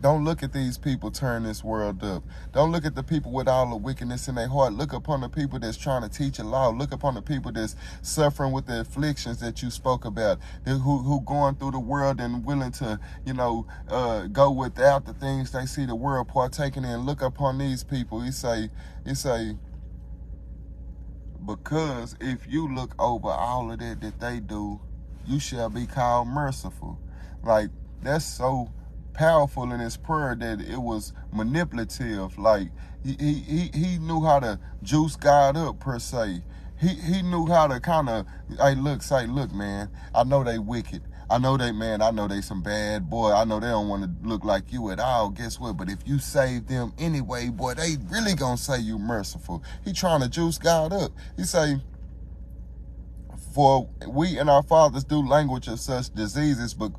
don't look at these people turn this world up. Don't look at the people with all the wickedness in their heart. Look upon the people that's trying to teach a law. Look upon the people that's suffering with the afflictions that you spoke about, who going through the world and willing to, go without the things they see the world partaking in. Look upon these people. He say, because if you look over all of that they do, you shall be called merciful. Like, that's so powerful in his prayer that it was manipulative. Like, he knew how to juice God up, per se. He knew how to kind of, hey, look, man, I know they wicked. I know they some bad boy. I know they don't want to look like you at all. Guess what? But if you save them anyway, boy, they really gonna say you merciful. He trying to juice God up. He say, for we and our fathers do language of such diseases, but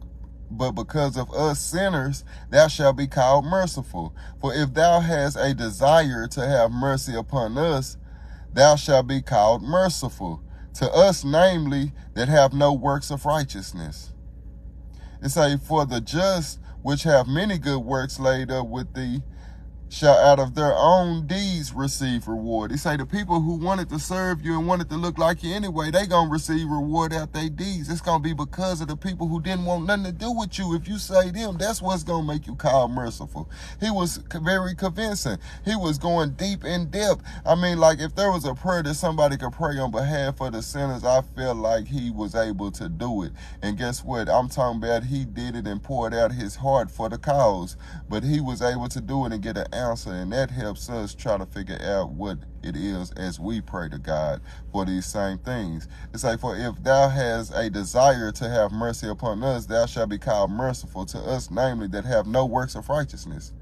because of us sinners, thou shalt be called merciful. For if thou hast a desire to have mercy upon us, thou shalt be called merciful. To us, namely, that have no works of righteousness. It say, for the just, which have many good works laid up with thee, shall out of their own deeds receive reward. He say the people who wanted to serve you and wanted to look like you anyway, they gonna receive reward out their deeds. It's gonna be because of the people who didn't want nothing to do with you. If you say them, that's what's gonna make you called merciful. He was very convincing. He was going deep in depth. I mean, like, if there was a prayer that somebody could pray on behalf of the sinners, I feel like he was able to do it. And guess what? I'm talking about he did it and poured out his heart for the cause. But he was able to do it and get an answer, and that helps us try to figure out what it is as we pray to God for these same things. It's like, for if thou hast a desire to have mercy upon us, thou shalt be called merciful. To us, namely, that have no works of righteousness.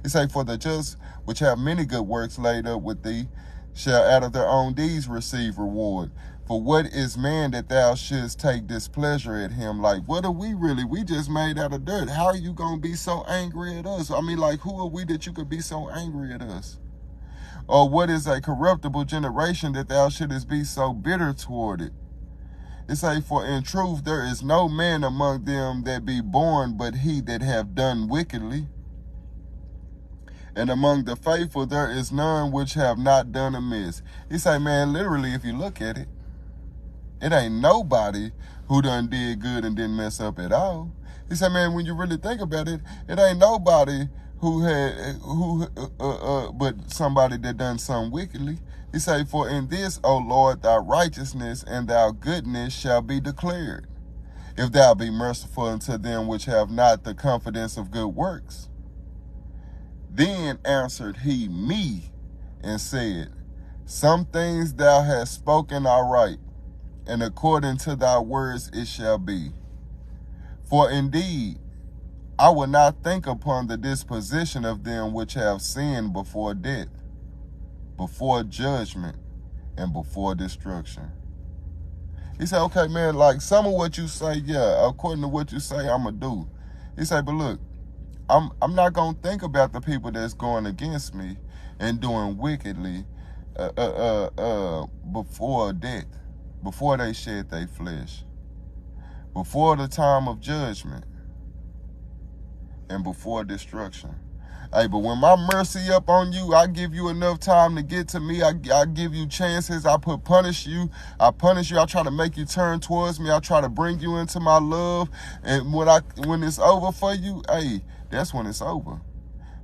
It's like, for the just, which have many good works laid up with thee, shall out of their own deeds receive reward. For what is man that thou shouldst take displeasure at him? Like, what are we really? We just made out of dirt. How are you going to be so angry at us? I mean, like, who are we that you could be so angry at us? Or what is a corruptible generation that thou shouldest be so bitter toward it? It say, for in truth there is no man among them that be born but he that have done wickedly. And among the faithful there is none which have not done amiss. He say, man, literally, if you look at it, it ain't nobody who done did good and didn't mess up at all. He said, man, when you really think about it, it ain't nobody but somebody that done something wickedly. He say, for in this, O Lord, thy righteousness and thy goodness shall be declared, if thou be merciful unto them which have not the confidence of good works. Then answered he me and said, some things thou hast spoken are right, and according to thy words it shall be. For indeed, I will not think upon the disposition of them which have sinned before death, before judgment, and before destruction. He said, okay, man, like, some of what you say, yeah, according to what you say, I'm going to do. He said, but look, I'm not going to think about the people that's going against me and doing wickedly before death, before they shed their flesh, before the time of judgment, and before destruction. Hey, but when my mercy up on you, I give you enough time to get to me. I give you chances. I punish you. I try to make you turn towards me. I try to bring you into my love. And when it's over for you, hey, that's when it's over.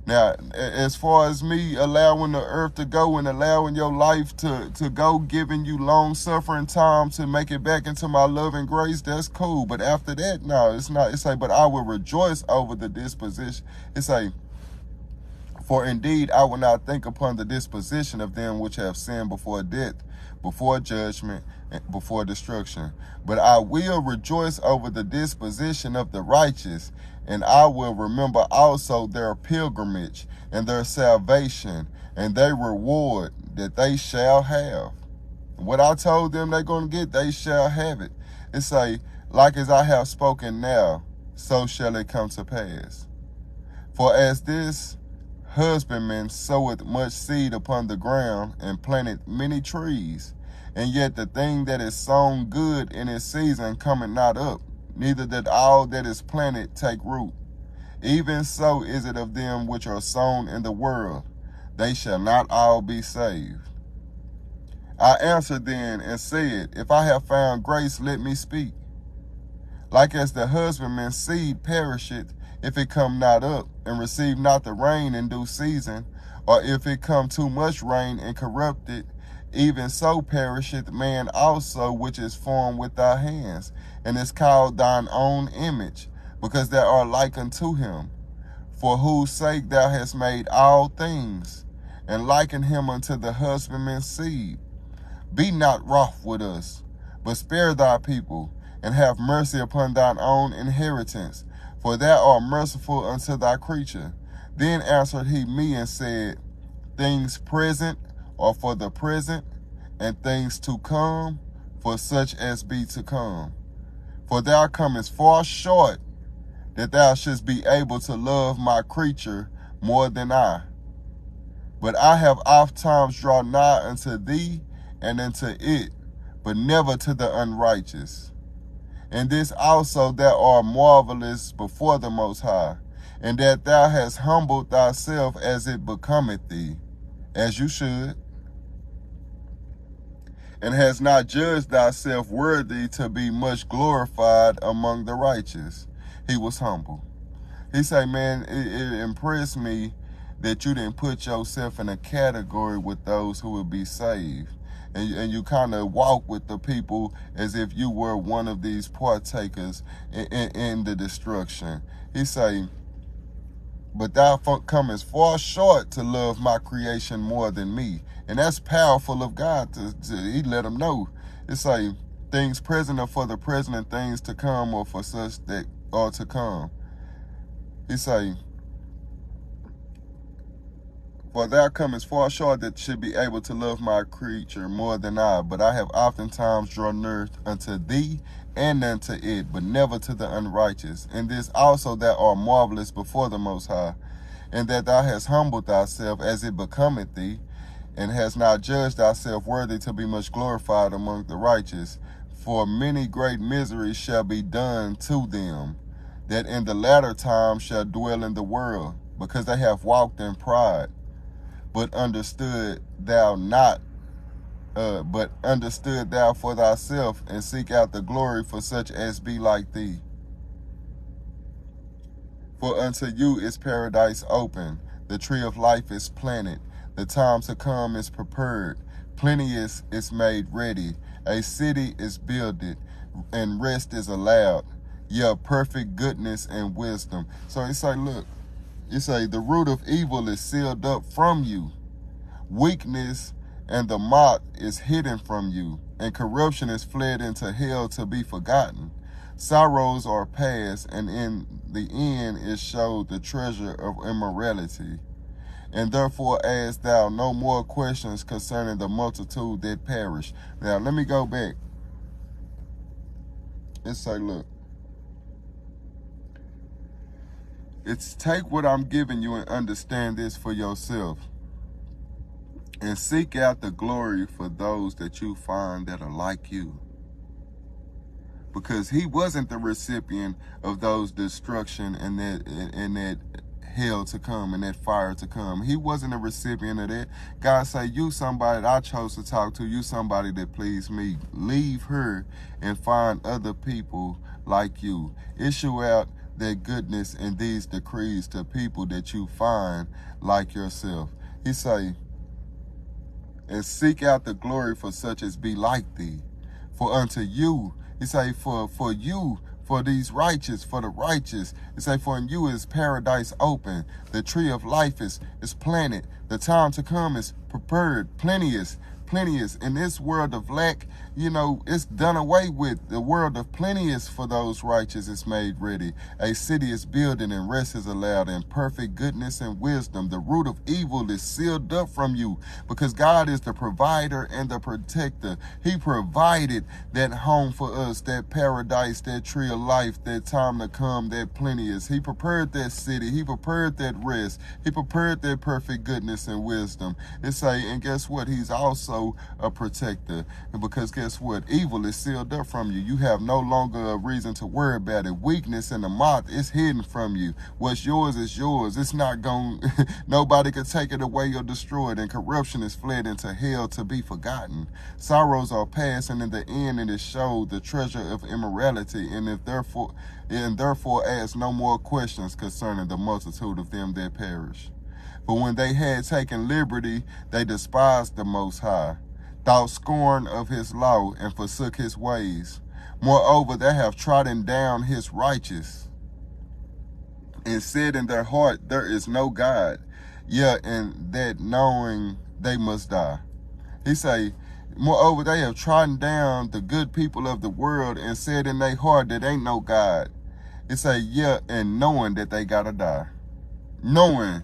Now, as far as me allowing the earth to go and allowing your life to go, giving you long-suffering time to make it back into my love and grace, that's cool. But after that, no, it's not. It's like, but I will rejoice over the disposition. It's like, for indeed, I will not think upon the disposition of them which have sinned before death, before judgment, and before destruction. But I will rejoice over the disposition of the righteous, and I will remember also their pilgrimage and their salvation and their reward that they shall have. What I told them they're going to get, they shall have it. It say, like as I have spoken now, so shall it come to pass. For as this husbandman soweth much seed upon the ground and planted many trees, and yet the thing that is sown good in its season cometh not up, neither that all that is planted take root. Even so is it of them which are sown in the world. They shall not all be saved. I answered then and said, if I have found grace, let me speak. Like as the husbandman's seed perisheth, if it come not up, and receive not the rain in due season, or if it come too much rain and corrupt it, even so perisheth man also which is formed with thy hands, and is called thine own image, because thou art like unto him, for whose sake thou hast made all things, and liken him unto the husbandman's seed. Be not wroth with us, but spare thy people, and have mercy upon thine own inheritance, for thou art merciful unto thy creature. Then answered he me and said, things present are for the present, and things to come for such as be to come. For thou comest far short that thou shouldst be able to love my creature more than I. But I have oft times drawn nigh unto thee and unto it, but never to the unrighteous. And this also thou art marvelous before the Most High, and that thou hast humbled thyself as it becometh thee, as you should, and hast not judged thyself worthy to be much glorified among the righteous. He was humble. He said, man, it impressed me that you didn't put yourself in a category with those who would be saved. And you kind of walk with the people as if you were one of these partakers in the destruction. He say, but thou comest far short to love my creation more than me. And that's powerful of God he let him know. It's like things present are for the present, and things to come are for such that are to come. He say, for thou comest far short that should be able to love my creature more than I. But I have oftentimes drawn near unto thee and unto it, but never to the unrighteous. And this also thou art marvelous before the Most High, and that thou hast humbled thyself as it becometh thee, and hast not judged thyself worthy to be much glorified among the righteous. For many great miseries shall be done to them that in the latter time shall dwell in the world, because they have walked in pride. But understood thou for thyself, and seek out the glory for such as be like thee. For unto you is paradise open, the tree of life is planted, the time to come is prepared, plenteous is made ready, a city is builded, and rest is allowed, yea, perfect goodness and wisdom. So it's like, look, you say the root of evil is sealed up from you. Weakness and the moth is hidden from you, and corruption is fled into hell to be forgotten. Sorrows are past, and in the end is showed the treasure of immorality. And therefore ask thou no more questions concerning the multitude that perish. Now let me go back. Let's say, look. It's take what I'm giving you and understand this for yourself. And seek out the glory for those that you find that are like you. Because he wasn't the recipient of those destruction and that hell to come and that fire to come. He wasn't a recipient of that. God say, you somebody that I chose to talk to, you somebody that pleased me. Leave her and find other people like you. Issue out that goodness and these decrees to people that you find like yourself. He say, and seek out the glory for such as be like thee. For unto you, he say, for you, for these righteous, for the righteous, he say, for in you is paradise open. The tree of life is planted. The time to come is prepared, plenteous. In this world of lack, it's done away with. The world of plenteous for those righteous is made ready. A city is building and rest is allowed, and perfect goodness and wisdom. The root of evil is sealed up from you, because God is the provider and the protector. He provided that home for us, that paradise, that tree of life, that time to come, that plenteous. He prepared that city. He prepared that rest. He prepared that perfect goodness and wisdom. And guess what? He's also a protector. And because guess what? Evil is sealed up from you. You have no longer a reason to worry about it. Weakness and the moth is hidden from you. What's yours is yours. It's not going, nobody can take it away or destroy it. And corruption is fled into hell to be forgotten. Sorrows are past, and in the end it is showed the treasure of immorality. And therefore ask no more questions concerning the multitude of them that perish. For when they had taken liberty, they despised the Most High. thought scorn of his law, and forsook his ways. Moreover, they have trodden down his righteous, and said in their heart, there is no God. Yea, and that knowing they must die. He say, moreover, they have trodden down the good people of the world, and said in their heart that ain't no God. It say, yeah, and knowing that they gotta die. Knowing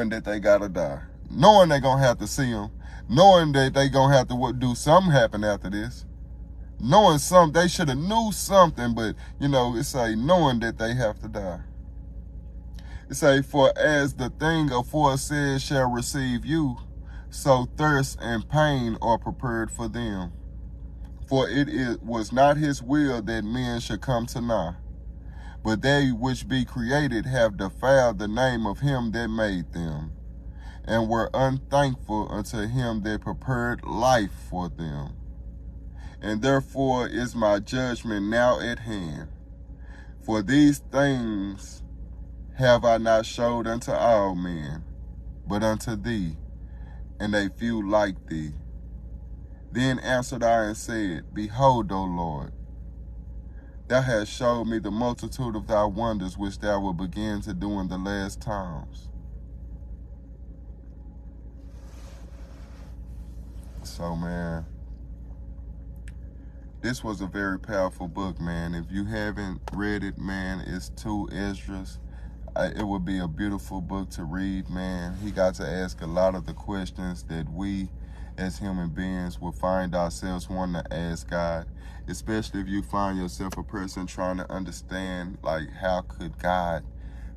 that they gotta die. Knowing they gonna have to see him. Knowing that they gonna have to do something happen after this. Knowing they should have knew something, but, it say, knowing that they have to die. It say, for as the thing aforesaid shall receive you, so thirst and pain are prepared for them. For it was not his will that men should come to naught, but they which be created have defiled the name of him that made them, and were unthankful unto him that prepared life for them. And therefore is my judgment now at hand. For these things have I not showed unto all men, but unto thee, and a few like thee. Then answered I and said, Behold, O Lord, thou hast showed me the multitude of thy wonders, which thou wilt begin to do in the last times. So, man, this was a very powerful book, man. If you haven't read it, man, it's 2 Esdras. It would be a beautiful book to read, man. He got to ask a lot of the questions that we as human beings will find ourselves wanting to ask God, especially if you find yourself a person trying to understand, like, how could God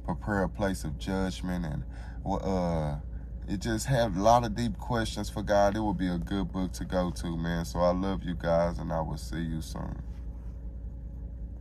prepare a place of judgment? And it just have a lot of deep questions for God. It would be a good book to go to, man. So I love you guys, and I will see you soon.